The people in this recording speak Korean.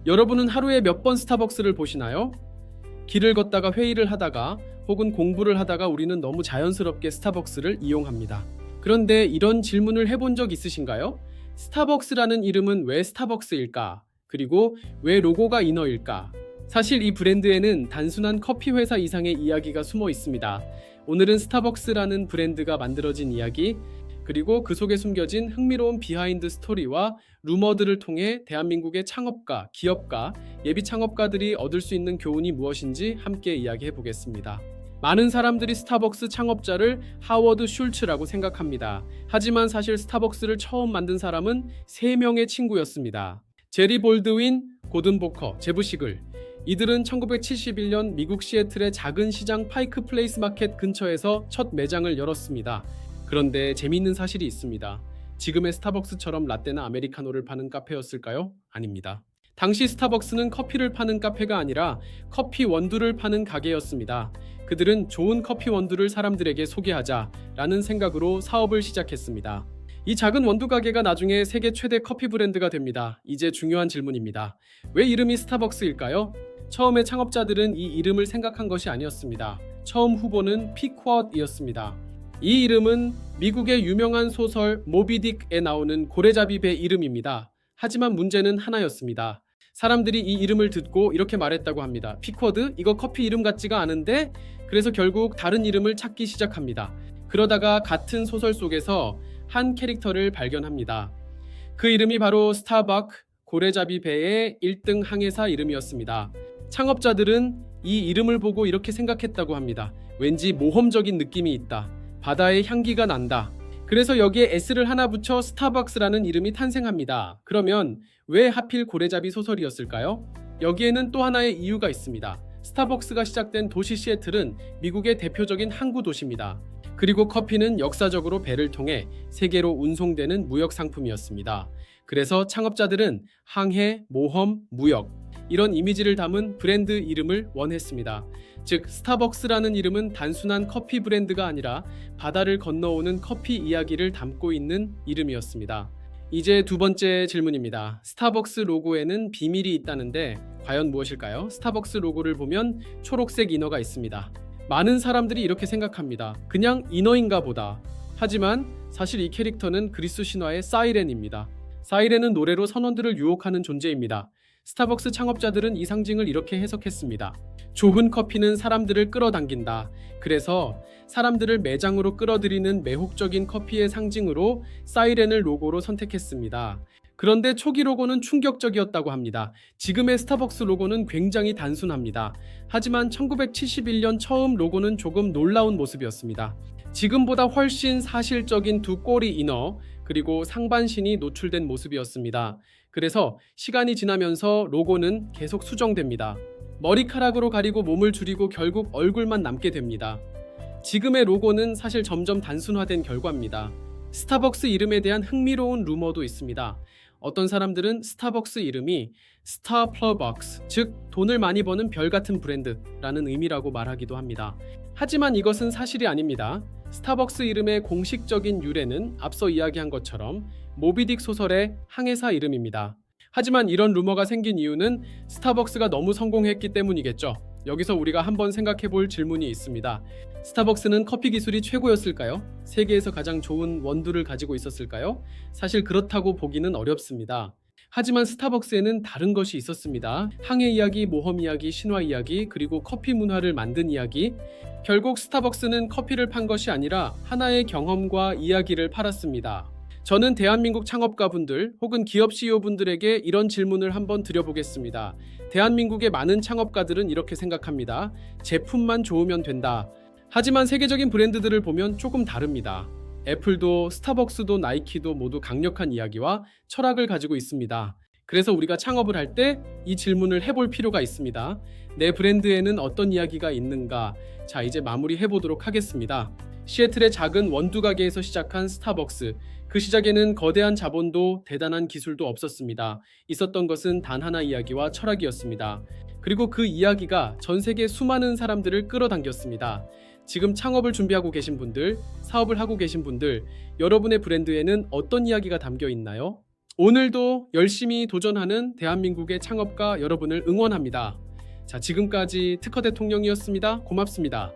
여러분은 하루에 몇 번 스타벅스를 보시나요? 길을 걷다가 회의를 하다가 혹은 공부를 하다가 우리는 너무 자연스럽게 스타벅스를 이용합니다. 그런데 이런 질문을 해본 적 있으신가요? 스타벅스라는 이름은 왜 스타벅스일까? 그리고 왜 로고가 이너일까? 사실 이 브랜드에는 단순한 커피 회사 이상의 이야기가 숨어 있습니다. 오늘은 스타벅스라는 브랜드가 만들어진 이야기, 그리고 그 속에 숨겨진 흥미로운 비하인드 스토리와 루머들을 통해 대한민국의 창업가, 기업가, 예비 창업가들이 얻을 수 있는 교훈이 무엇인지 함께 이야기해 보겠습니다. 많은 사람들이 스타벅스 창업자를 하워드 슐츠라고 생각합니다. 하지만 사실 스타벅스를 처음 만든 사람은 3명의 친구였습니다. 제리 볼드윈, 고든 보커, 제브 시글. 이들은 1971년 미국 시애틀의 작은 시장 파이크 플레이스 마켓 근처에서 첫 매장을 열었습니다. 그런데 재미있는 사실이 있습니다. 지금의 스타벅스처럼 라떼나 아메리카노를 파는 카페였을까요? 아닙니다. 당시 스타벅스는 커피를 파는 카페가 아니라 커피 원두를 파는 가게였습니다. 그들은 좋은 커피 원두를 사람들에게 소개하자라는 생각으로 사업을 시작했습니다. 이 작은 원두 가게가 나중에 세계 최대 커피 브랜드가 됩니다. 이제 중요한 질문입니다. 왜 이름이 스타벅스일까요? 처음에 창업자들은 이 이름을 생각한 것이 아니었습니다. 처음 후보는 피쿼드이었습니다. 이 이름은 미국의 유명한 소설 모비딕에 나오는 고래잡이 배 이름입니다. 하지만 문제는 하나였습니다. 사람들이 이 이름을 듣고 이렇게 말했다고 합니다. 피쿼드? 이거 커피 이름 같지가 않은데? 그래서 결국 다른 이름을 찾기 시작합니다. 그러다가 같은 소설 속에서 한 캐릭터를 발견합니다. 그 이름이 바로 스타벅, 고래잡이 배의 1등 항해사 이름이었습니다. 창업자들은 이 이름을 보고 이렇게 생각했다고 합니다. 왠지 모험적인 느낌이 있다. 바다의 향기가 난다. 그래서 여기에 S를 하나 붙여 스타벅스라는 이름이 탄생합니다. 그러면 왜 하필 고래잡이 소설이었을까요? 여기에는 또 하나의 이유가 있습니다. 스타벅스가 시작된 도시 시애틀은 미국의 대표적인 항구 도시입니다. 그리고 커피는 역사적으로 배를 통해 세계로 운송되는 무역 상품이었습니다. 그래서 창업자들은 항해, 모험, 무역 이런 이미지를 담은 브랜드 이름을 원했습니다. 즉 스타벅스라는 이름은 단순한 커피 브랜드가 아니라 바다를 건너오는 커피 이야기를 담고 있는 이름이었습니다. 이제 두 번째 질문입니다. 스타벅스 로고에는 비밀이 있다는데 과연 무엇일까요? 스타벅스 로고를 보면 초록색 이너가 있습니다. 많은 사람들이 이렇게 생각합니다. 그냥 이너인가 보다. 하지만 사실 이 캐릭터는 그리스 신화의 사이렌입니다. 사이렌은 노래로 선원들을 유혹하는 존재입니다. 스타벅스 창업자들은 이 상징을 이렇게 해석했습니다. 좋은 커피는 사람들을 끌어당긴다. 그래서 사람들을 매장으로 끌어들이는 매혹적인 커피의 상징으로 사이렌을 로고로 선택했습니다. 그런데 초기 로고는 충격적이었다고 합니다. 지금의 스타벅스 로고는 굉장히 단순합니다. 하지만 1971년 처음 로고는 조금 놀라운 모습이었습니다. 지금보다 훨씬 사실적인 두 꼬리 이너 그리고 상반신이 노출된 모습이었습니다. 그래서 시간이 지나면서 로고는 계속 수정됩니다. 머리카락으로 가리고 몸을 줄이고 결국 얼굴만 남게 됩니다. 지금의 로고는 사실 점점 단순화된 결과입니다. 스타벅스 이름에 대한 흥미로운 루머도 있습니다. 어떤 사람들은 스타벅스 이름이 스타플러벅스, 즉 돈을 많이 버는 별 같은 브랜드라는 의미라고 말하기도 합니다. 하지만 이것은 사실이 아닙니다. 스타벅스 이름의 공식적인 유래는 앞서 이야기한 것처럼 모비딕 소설의 항해사 이름입니다. 하지만 이런 루머가 생긴 이유는 스타벅스가 너무 성공했기 때문이겠죠. 여기서 우리가 한번 생각해 볼 질문이 있습니다. 스타벅스는 커피 기술이 최고였을까요? 세계에서 가장 좋은 원두를 가지고 있었을까요? 사실 그렇다고 보기는 어렵습니다. 하지만 스타벅스에는 다른 것이 있었습니다. 항해 이야기, 모험 이야기, 신화 이야기, 그리고 커피 문화를 만든 이야기. 결국 스타벅스는 커피를 판 것이 아니라 하나의 경험과 이야기를 팔았습니다. 저는 대한민국 창업가분들 혹은 기업 CEO분들에게 이런 질문을 한번 드려보겠습니다. 대한민국의 많은 창업가들은 이렇게 생각합니다. 제품만 좋으면 된다. 하지만 세계적인 브랜드들을 보면 조금 다릅니다. 애플도 스타벅스도 나이키도 모두 강력한 이야기와 철학을 가지고 있습니다. 그래서 우리가 창업을 할 때 이 질문을 해볼 필요가 있습니다. 내 브랜드에는 어떤 이야기가 있는가? 자, 이제 마무리 해보도록 하겠습니다. 시애틀의 작은 원두 가게에서 시작한 스타벅스. 그 시작에는 거대한 자본도 대단한 기술도 없었습니다. 있었던 것은 단 하나 이야기와 철학이었습니다. 그리고 그 이야기가 전 세계 수많은 사람들을 끌어당겼습니다. 지금 창업을 준비하고 계신 분들, 사업을 하고 계신 분들, 여러분의 브랜드에는 어떤 이야기가 담겨 있나요? 오늘도 열심히 도전하는 대한민국의 창업가 여러분을 응원합니다. 자, 지금까지 특허 대통령이었습니다. 고맙습니다.